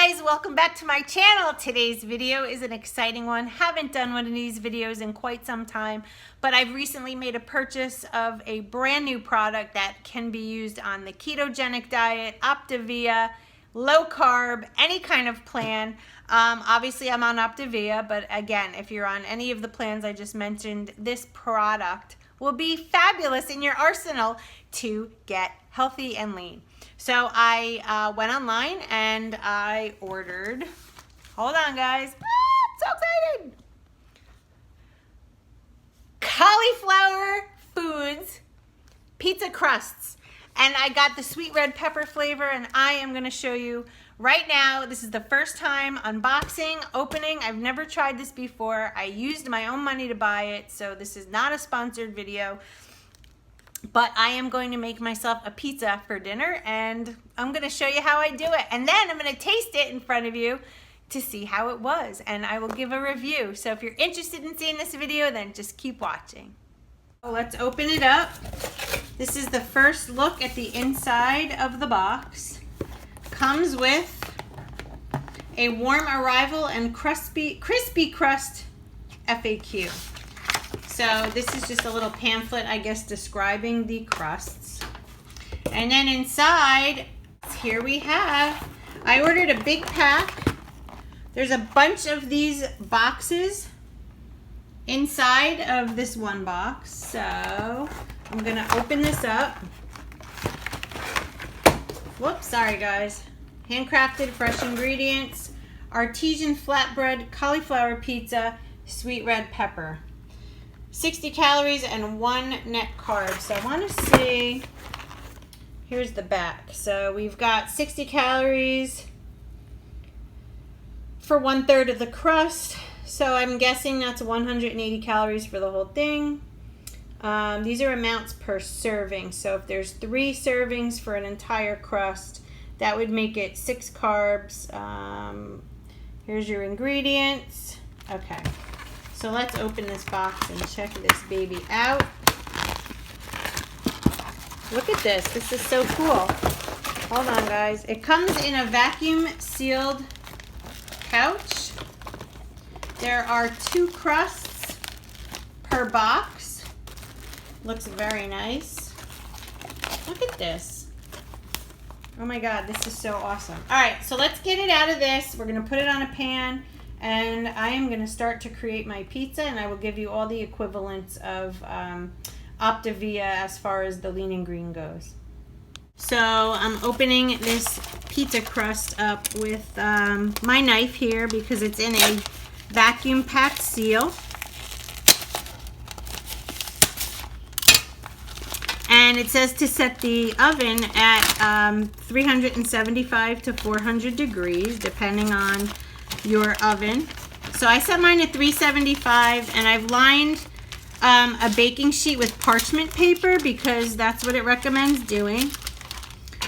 guys, welcome back to my channel. Today's video is an exciting one. Haven't done one of these videos in quite some time, but I've recently made a purchase of a brand new product that can be used on the ketogenic diet, Optavia, low carb, any kind of plan. Obviously I'm on Optavia, but again, if you're on any of the plans I just mentioned, this product will be fabulous in your arsenal to get healthy and lean. So I went online and I ordered, hold on guys, so excited! Cauliflower Foods pizza crusts. And I got the sweet red pepper flavor, and I am gonna show you right now. This is the first time unboxing, opening. I've never tried this before. I used my own money to buy it, so this is not a sponsored video. But I am going to make myself a pizza for dinner, and I'm gonna show you how I do it. And then I'm gonna taste it in front of you to see how it was, and I will give a review. So if you're interested in seeing this video, then just keep watching. So let's open it up. This is the first look at the inside of the box. Comes with a warm arrival and crispy crust FAQ. So this is just a little pamphlet, I guess, describing the crusts. And then inside, here we have, I ordered a big pack. There's a bunch of these boxes inside of this one box. So I'm gonna open this up. Whoops, sorry guys. Handcrafted, fresh ingredients, artisan flatbread, cauliflower pizza, sweet red pepper. 60 calories and 1 net carb. So I want to see, here's the back. So we've got 60 calories for 1/3 of the crust. So I'm guessing that's 180 calories for the whole thing. These are amounts per serving. So if there's 3 servings for an entire crust, that would make it 6 carbs. Here's your ingredients. Okay. So let's open this box and check this baby out. Look at this. This is so cool. Hold on, guys. It comes in a vacuum sealed pouch. There are 2 crusts per box. Looks very nice. Look at this. Oh my God, this is so awesome. All right, so let's get it out of this. We're gonna put it on a pan, and I am gonna start to create my pizza, and I will give you all the equivalents of Optavia as far as the lean and green goes. So I'm opening this pizza crust up with my knife here because it's in a vacuum packed seal. And it says to set the oven at 375 to 400 degrees, depending on your oven. So I set mine at 375, and I've lined a baking sheet with parchment paper because that's what it recommends doing.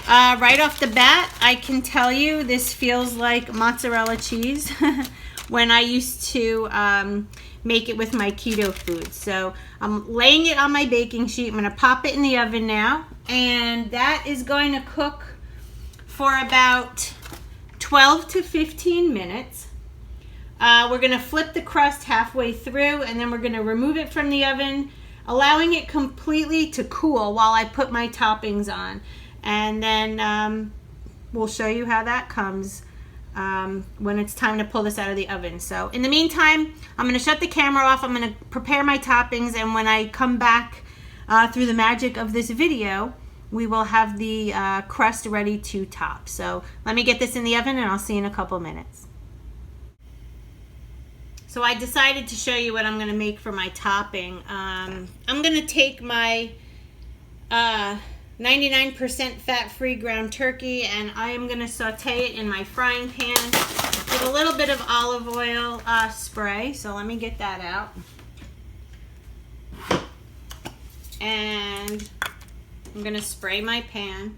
Right off the bat, I can tell you this feels like mozzarella cheese when I used to make it with my keto food. So I'm laying it on my baking sheet. I'm gonna pop it in the oven now, and that is going to cook for about 12 to 15 minutes. We're gonna flip the crust halfway through, and then we're gonna remove it from the oven, allowing it completely to cool while I put my toppings on. And then we'll show you how that comes when it's time to pull this out of the oven. So in the meantime, I'm gonna shut the camera off. I'm gonna prepare my toppings, and when I come back through the magic of this video, we will have the crust ready to top. So let me get this in the oven, and I'll see you in a couple minutes. So I decided to show you what I'm gonna make for my topping. I'm gonna take my 99% fat-free ground turkey, and I am gonna saute it in my frying pan with a little bit of olive oil spray. So let me get that out. And I'm gonna spray my pan.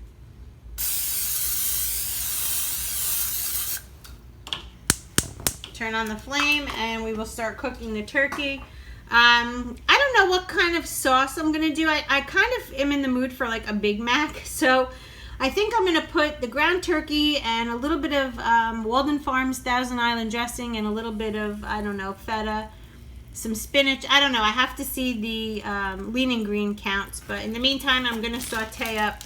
Turn on the flame, and we will start cooking the turkey. I don't know what kind of sauce I'm gonna do. I kind of am in the mood for like a Big Mac, so I think I'm gonna put the ground turkey and a little bit of Walden Farms Thousand Island dressing and a little bit of, I don't know, feta, some spinach. I don't know, I have to see the lean and green counts, but in the meantime I'm gonna saute up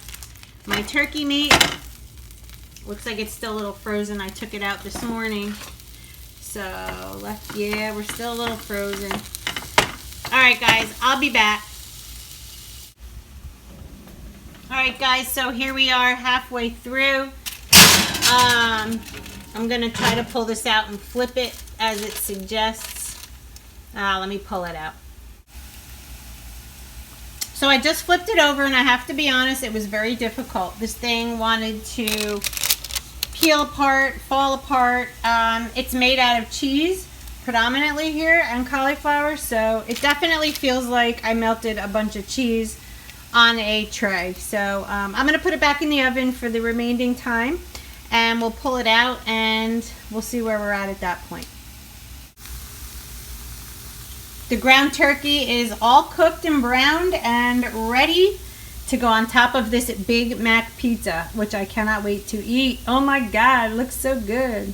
my turkey meat. Looks like it's still a little frozen. I took it out this morning. So, yeah, we're still a little frozen. All right, guys, I'll be back. All right, guys, so here we are halfway through. I'm gonna try to pull this out and flip it as it suggests. Let me pull it out. So I just flipped it over, and I have to be honest, it was very difficult. This thing wanted to peel apart, fall apart. It's made out of cheese predominantly here and cauliflower, so it definitely feels like I melted a bunch of cheese on a tray. So I'm gonna put it back in the oven for the remaining time, and we'll pull it out and we'll see where we're at that point. The ground turkey is all cooked and browned and ready to go on top of this Big Mac pizza, which I cannot wait to eat. Oh my God, it looks so good.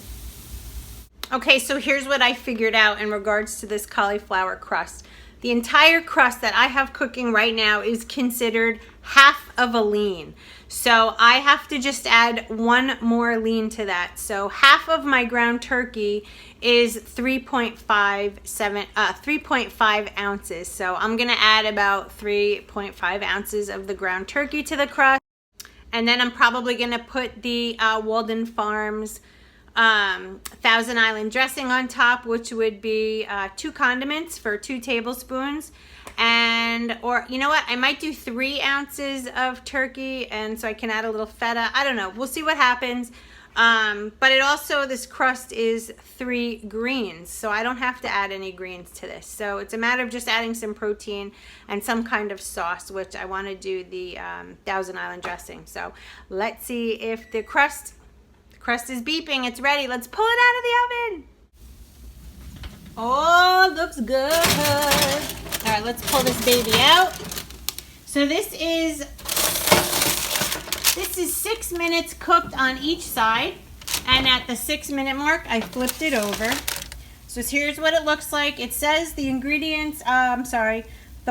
Okay, so here's what I figured out in regards to this cauliflower crust. The entire crust that I have cooking right now is considered half of a lean. So I have to just add one more lean to that. So half of my ground turkey is 3.5 ounces. So I'm gonna add about 3.5 ounces of the ground turkey to the crust. And then I'm probably gonna put the Walden Farms Thousand Island dressing on top, which would be 2 condiments for 2 tablespoons. And, or you know what, I might do 3 ounces of turkey, and so I can add a little feta. I don't know, we'll see what happens. But it also, this crust is 3 greens, so I don't have to add any greens to this. So it's a matter of just adding some protein and some kind of sauce, which I want to do the Thousand Island dressing. So let's see if the crust is beeping. It's ready. Let's pull it out of the oven. Oh, looks good. All right, let's pull this baby out. So this is 6 minutes cooked on each side, and at the 6-minute mark I flipped it over. So here's what it looks like. It says the ingredients, the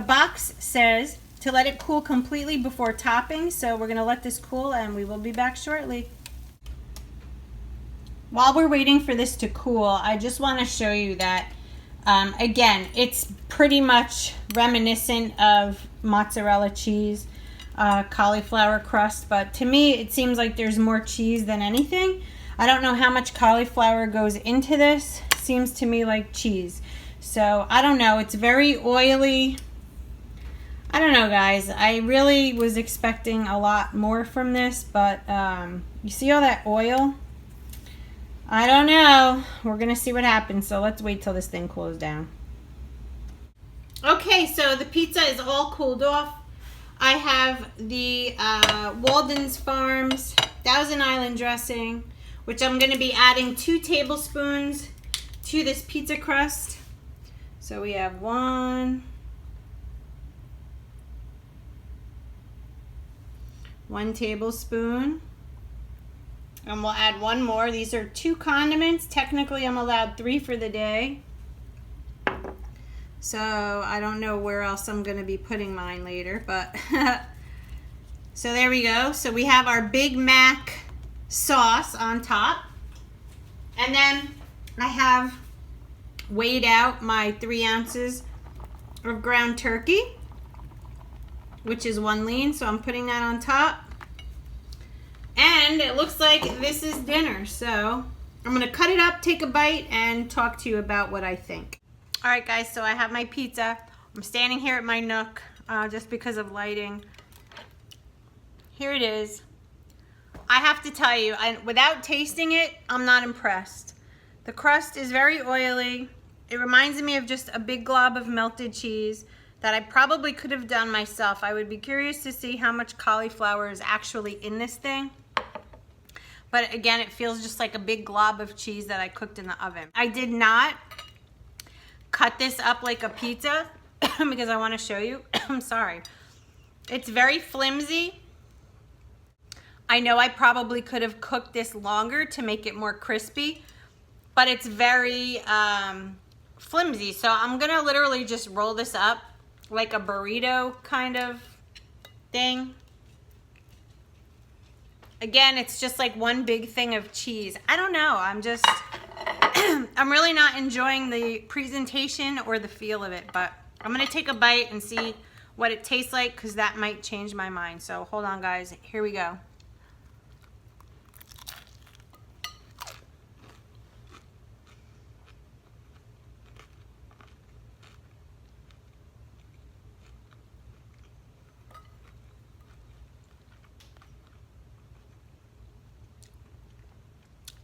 box says to let it cool completely before topping. So we're gonna let this cool and we will be back shortly. While we're waiting for this to cool, I just want to show you that again, it's pretty much reminiscent of mozzarella cheese, cauliflower crust, but to me it seems like there's more cheese than anything. I don't know how much cauliflower goes into this. Seems to me like cheese. So I don't know, it's very oily. I don't know, guys. I really was expecting a lot more from this, but you see all that oil? I don't know. We're gonna see what happens, so let's wait till this thing cools down. Okay, so the pizza is all cooled off. I have the Walden Farms Thousand Island dressing, which I'm gonna be adding 2 tablespoons to this pizza crust. So we have 1 tablespoon. And we'll add 1 more. These are 2 condiments. Technically, I'm allowed 3 for the day. So I don't know where else I'm going to be putting mine later, but so there we go. So we have our Big Mac sauce on top. And then I have weighed out my 3 ounces of ground turkey, which is 1 lean. So I'm putting that on top. And it looks like this is dinner, so I'm gonna cut it up, take a bite, and talk to you about what I think. All right, guys, so I have my pizza. I'm standing here at my nook just because of lighting. Here it is. I have to tell you, without tasting it, I'm not impressed. The crust is very oily. It reminds me of just a big glob of melted cheese that I probably could have done myself. I would be curious to see how much cauliflower is actually in this thing. But again, it feels just like a big glob of cheese that I cooked in the oven. I did not cut this up like a pizza because I want to show you. I'm sorry. It's very flimsy. I know I probably could have cooked this longer to make it more crispy, but it's very flimsy. So I'm gonna literally just roll this up like a burrito kind of thing. Again, it's just like one big thing of cheese. I don't know, I'm really not enjoying the presentation or the feel of it, but I'm gonna take a bite and see what it tastes like, because that might change my mind. So hold on guys, here we go.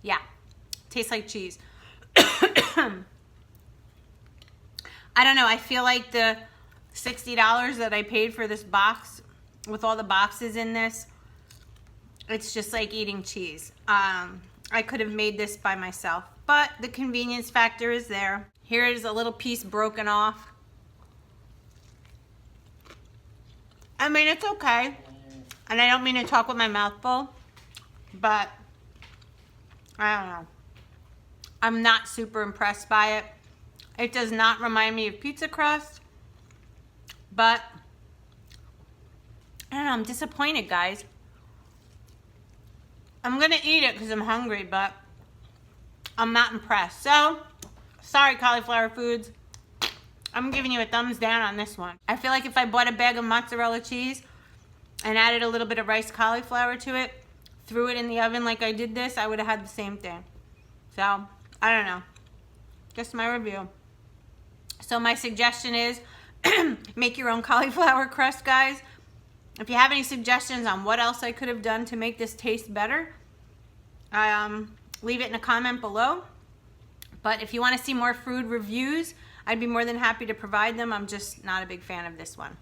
Yeah, tastes like cheese. I don't know, I feel like the $60 that I paid for this box, with all the boxes in this, it's just like eating cheese. I could have made this by myself, but the convenience factor is there. Here is a little piece broken off. I mean, it's okay. And I don't mean to talk with my mouth full, but I don't know. I'm not super impressed by it. It does not remind me of pizza crust, but I don't know, I'm disappointed, guys. I'm gonna eat it because I'm hungry, but I'm not impressed. So, sorry Cauliflower Foods. I'm giving you a thumbs down on this one. I feel like if I bought a bag of mozzarella cheese and added a little bit of rice cauliflower to it, threw it in the oven like I did this, I would have had the same thing. So, I don't know. Just my review. So my suggestion is make your own cauliflower crust, guys. If you have any suggestions on what else I could have done to make this taste better, leave it in a comment below. But if you want to see more food reviews, I'd be more than happy to provide them. I'm just not a big fan of this one.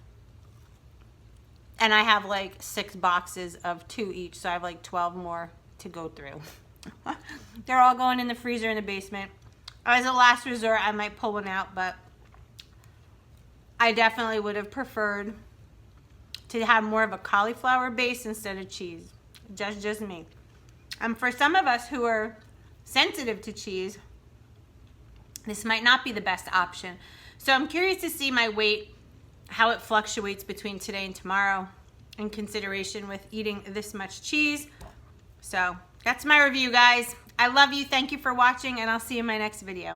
And I have like 6 boxes of 2 each, so I have like 12 more to go through. They're all going in the freezer in the basement. As a last resort, I might pull one out, but I definitely would have preferred to have more of a cauliflower base instead of cheese. Just me. And for some of us who are sensitive to cheese, this might not be the best option. So I'm curious to see my weight, how it fluctuates between today and tomorrow in consideration with eating this much cheese. So that's my review, guys. I love you. Thank you for watching, and I'll see you in my next video.